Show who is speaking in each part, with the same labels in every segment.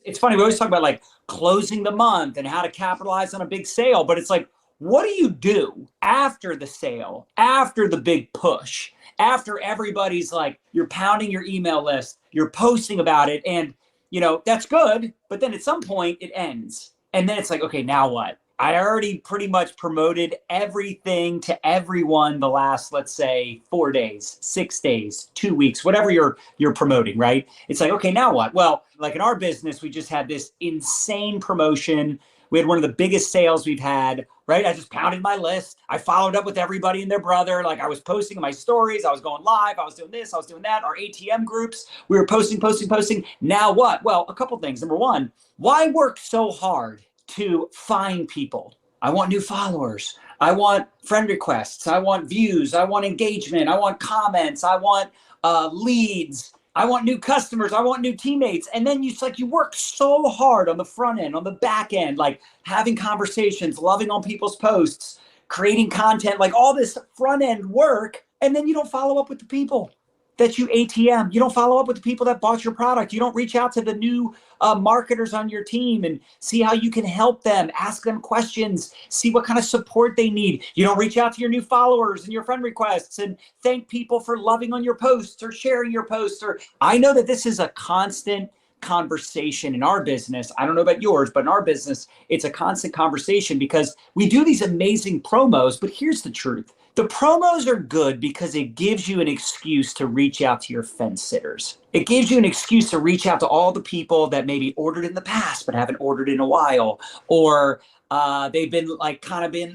Speaker 1: it's funny. We always talk about like closing the month and how to capitalize on a big sale, but it's like, what do you do after the sale, after the big push, after everybody's like, you're pounding your email list, you're posting about it, and that's good, but then at some point it ends. And then it's like, okay, now what? I already pretty much promoted everything to everyone the last, let's say, 4 days, 6 days, 2 weeks, whatever you're promoting, right? It's like, okay, now what? Well, like in our business, we just had this insane promotion. We had one of the biggest sales we've had, right? I just pounded my list. I followed up with everybody and their brother. Like I was posting my stories. I was going live. I was doing this. I was doing that. Our ATM groups, we were posting. Now what? Well, a couple things. Number one, why work so hard to find people? I want new followers. I want friend requests. I want views. I want engagement. I want comments. I want leads. I want new customers. I want new teammates. And then you work so hard on the front end, on the back end, like having conversations, loving on people's posts, creating content, like all this front end work. And then you don't follow up with the people that you ATM. You don't follow up with the people that bought your product. You don't reach out to the new marketers on your team and see how you can help them, ask them questions, see what kind of support they need. You don't reach out to your new followers and your friend requests and thank people for loving on your posts or sharing your posts. Or I know that this is a constant conversation in our business. I don't know about yours, but in our business, it's a constant conversation because we do these amazing promos. But here's the truth. The promos are good because it gives you an excuse to reach out to your fence sitters. It gives you an excuse to reach out to all the people that maybe ordered in the past but haven't ordered in a while, or they've been a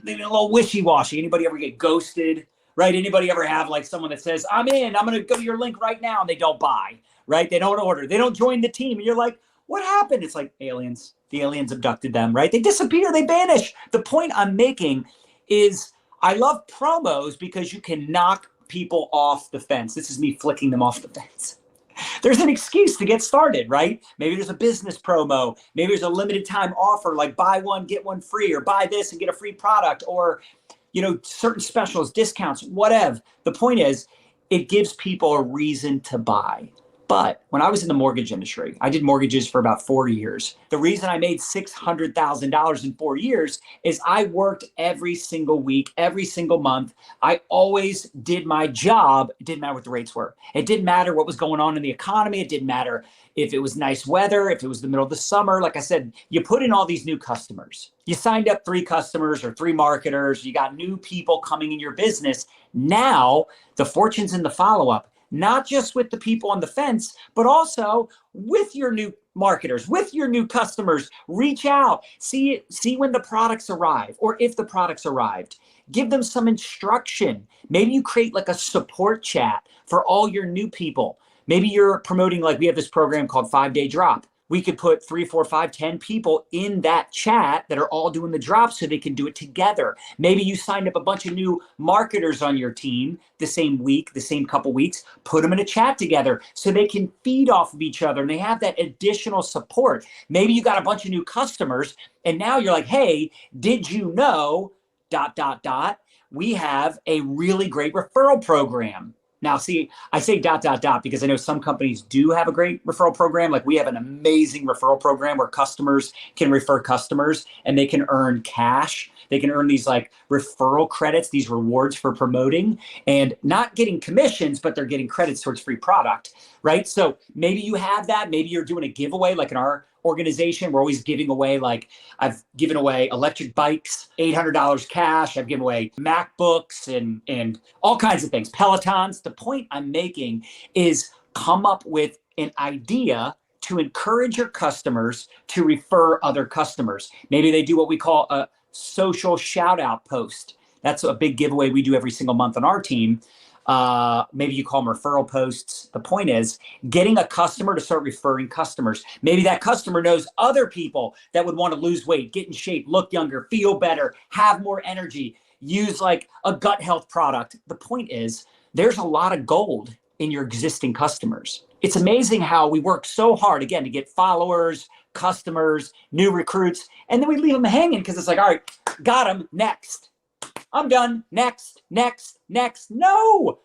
Speaker 1: little wishy-washy. Anybody ever get ghosted, right? Anybody ever have like someone that says, I'm going to go to your link right now, and they don't buy, right? They don't order. They don't join the team. And you're like, what happened? It's like aliens. The aliens abducted them, right? They disappear. They vanish. The point I'm making is I love promos because you can knock people off the fence. This is me flicking them off the fence. There's an excuse to get started, right? Maybe there's a business promo. Maybe there's a limited time offer like buy one, get one free, or buy this and get a free product, or, certain specials, discounts, whatever. The point is, it gives people a reason to buy. But when I was in the mortgage industry, I did mortgages for about 4 years. The reason I made $600,000 in 4 years is I worked every single week, every single month. I always did my job. It didn't matter what the rates were. It didn't matter what was going on in the economy. It didn't matter if it was nice weather, if it was the middle of the summer. Like I said, you put in all these new customers. You signed up 3 customers or 3 marketers. You got new people coming in your business. Now, the fortune's in the follow-up. Not just with the people on the fence, but also with your new marketers, with your new customers. Reach out, see when the products arrive, or if the products arrived. Give them some instruction. Maybe you create like a support chat for all your new people. Maybe you're promoting, like we have this program called 5-Day Drop. We could put 3, 4, 5, 10 people in that chat that are all doing the drop so they can do it together. Maybe you signed up a bunch of new marketers on your team the same week, the same couple weeks, put them in a chat together so they can feed off of each other and they have that additional support. Maybe you got a bunch of new customers and now you're like, hey, did you know, ... we have a really great referral program. Now, see, I say ... because I know some companies do have a great referral program. Like we have an amazing referral program where customers can refer customers and they can earn cash. They can earn these like referral credits, these rewards for promoting and not getting commissions, but they're getting credits towards free product, right? So maybe you have that. Maybe you're doing a giveaway like in our organization. We're always giving away, like I've given away electric bikes, $800 cash. I've given away MacBooks and all kinds of things, Pelotons. The point I'm making is come up with an idea to encourage your customers to refer other customers. Maybe they do what we call a social shout out post. That's a big giveaway we do every single month on our team. Maybe you call them referral posts. The point is getting a customer to start referring customers. Maybe that customer knows other people that would want to lose weight, get in shape, look younger, feel better, have more energy, use like a gut health product. The point is there's a lot of gold in your existing customers. It's amazing how we work so hard, again, to get followers, customers, new recruits, and then we leave them hanging because it's like, all right, got them, next. I'm done. Next. No.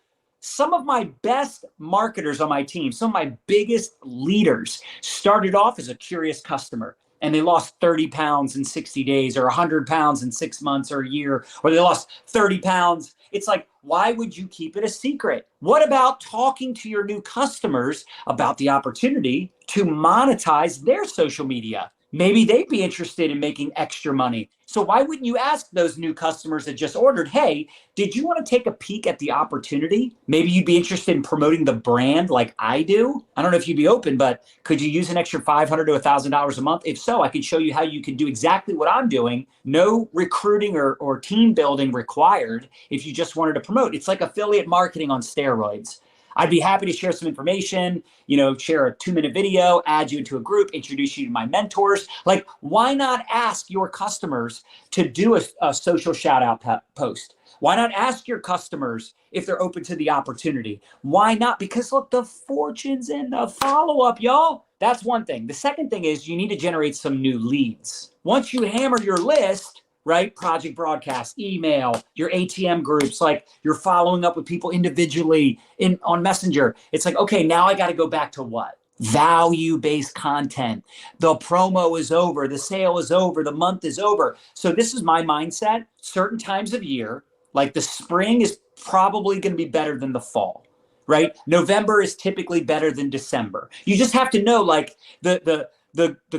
Speaker 1: Some of my best marketers on my team, some of my biggest leaders started off as a curious customer and they lost 30 pounds in 60 days or 100 pounds in 6 months or a year, or they lost 30 pounds. It's like, why would you keep it a secret? What about talking to your new customers about the opportunity to monetize their social media? Maybe they'd be interested in making extra money. So why wouldn't you ask those new customers that just ordered, hey, did you want to take a peek at the opportunity? Maybe you'd be interested in promoting the brand like I do. I don't know if you'd be open, but could you use an extra $500 to $1,000 a month? If so, I could show you how you can do exactly what I'm doing. No recruiting or team building required if you just wanted to promote. It's like affiliate marketing on steroids. I'd be happy to share some information, share a 2-minute video, add you into a group, introduce you to my mentors. Like, why not ask your customers to do a social shout out post? Why not ask your customers if they're open to the opportunity? Why not? Because look, the fortune's in the follow-up, y'all. That's one thing. The second thing is you need to generate some new leads. Once you hammer your list, right? Project broadcast, email, your ATM groups, like you're following up with people individually on Messenger. It's like, okay, now I got to go back to what? Value-based content. The promo is over. The sale is over. The month is over. So this is my mindset. Certain times of year, like the spring is probably going to be better than the fall, right? November is typically better than December. You just have to know like the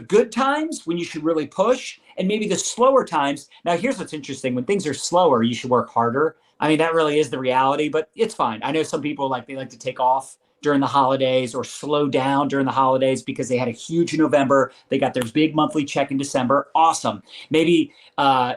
Speaker 1: good times when you should really push, and maybe the slower times. Now, here's what's interesting. When things are slower, you should work harder. I mean, that really is the reality, but it's fine. I know some people they like to take off during the holidays or slow down during the holidays because they had a huge November. They got their big monthly check in December. Awesome. Maybe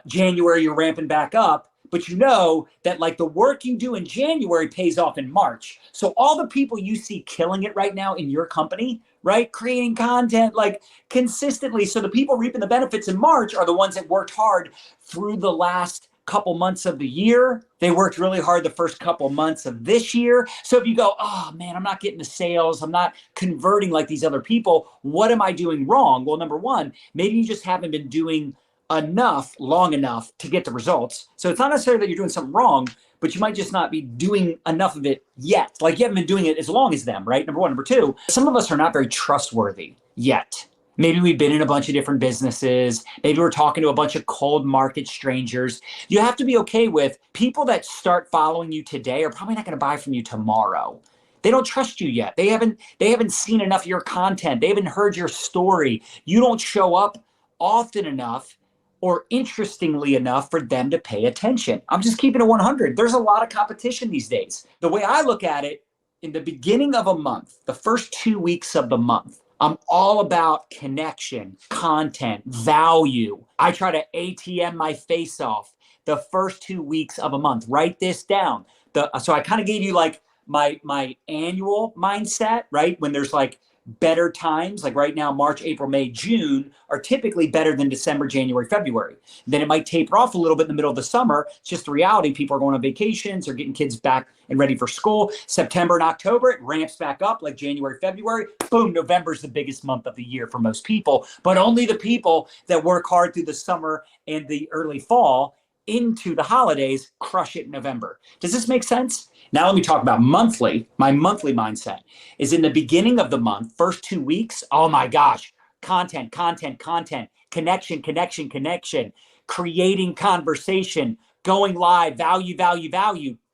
Speaker 1: January, you're ramping back up. But you know that like the work you do in January pays off in March. So all the people you see killing it right now in your company, right? Creating content like consistently. So the people reaping the benefits in March are the ones that worked hard through the last couple months of the year. They worked really hard the first couple months of this year. So if you go, oh man, I'm not getting the sales, I'm not converting like these other people, what am I doing wrong? Well, number one, maybe you just haven't been doing enough long enough to get the results. So it's not necessarily that you're doing something wrong, but you might just not be doing enough of it yet. Like you haven't been doing it as long as them, right? Number one. Number two, some of us are not very trustworthy yet. Maybe we've been in a bunch of different businesses. Maybe we're talking to a bunch of cold market strangers. You have to be okay with people that start following you today are probably not going to buy from you tomorrow. They don't trust you yet. They haven't seen enough of your content. They haven't heard your story. You don't show up often enough or interestingly enough for them to pay attention. I'm just keeping it 100. There's a lot of competition these days. The way I look at it, in the beginning of a month, the first 2 weeks of the month, I'm all about connection, content, value. I try to ATM my face off the first 2 weeks of a month. Write this down. So I kind of gave you like my annual mindset, right? When there's like better times, like right now, March, April, May, June are typically better than December, January, February. Then it might taper off a little bit in the middle of the summer. It's just the reality. People are going on vacations or getting kids back and ready for school. September and October, it ramps back up like January, February. Boom, November is the biggest month of the year for most people, but only the people that work hard through the summer and the early fall into the holidays crush it in November. Does this make sense? Now let me talk about monthly. My monthly mindset is in the beginning of the month, first 2 weeks, oh my gosh, content, connection, creating conversation, going live, value,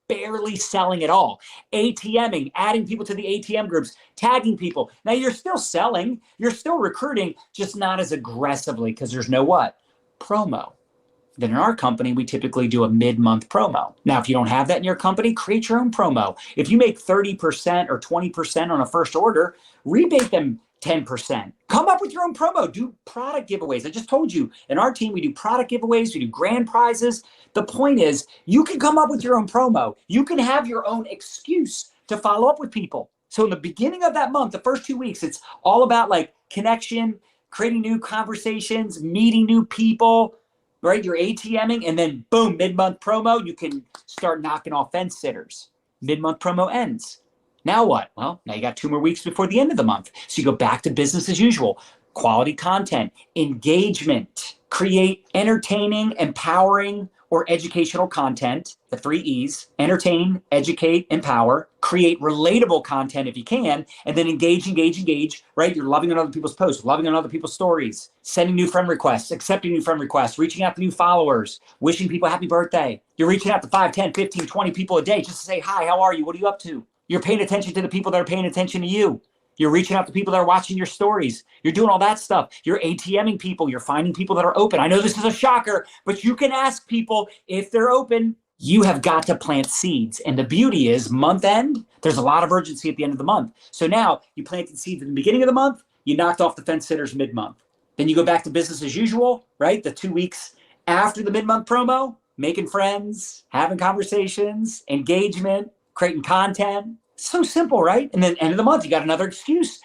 Speaker 1: barely selling at all, ATMing, adding people to the ATM groups, tagging people. Now you're still selling, you're still recruiting, just not as aggressively because there's no what? Promo. Then in our company, we typically do a mid-month promo. Now, if you don't have that in your company, create your own promo. If you make 30% or 20% on a first order, rebate them 10%. Come up with your own promo. Do product giveaways. I just told you, in our team, we do product giveaways. We do grand prizes. The point is, you can come up with your own promo. You can have your own excuse to follow up with people. So in the beginning of that month, the first 2 weeks, it's all about like connection, creating new conversations, meeting new people, right? You're ATMing, and then boom, mid-month promo, you can start knocking off fence sitters. Mid-month promo ends. Now what? Well, now you got 2 more weeks before the end of the month. So you go back to business as usual. Quality content, engagement, create entertaining, empowering, or educational content, the 3 E's: entertain, educate, empower. create relatable content if you can, and then engage, right? You're loving on other people's posts, loving on other people's stories, sending new friend requests, accepting new friend requests, reaching out to new followers, wishing people happy birthday. You're reaching out to 5, 10, 15, 20 people a day just to say, hi, how are you? What are you up to? You're paying attention to the people that are paying attention to you. You're reaching out to people that are watching your stories. You're doing all that stuff. You're ATMing people. You're finding people that are open. I know this is a shocker, but you can ask people if they're open. You have got to plant seeds. And the beauty is month end, there's a lot of urgency at the end of the month. So now you planted seeds at the beginning of the month, you knocked off the fence sitters mid-month. Then you go back to business as usual, right? The 2 weeks after the mid-month promo, making friends, having conversations, engagement, creating content. So simple, right? And then end of the month, you got another excuse.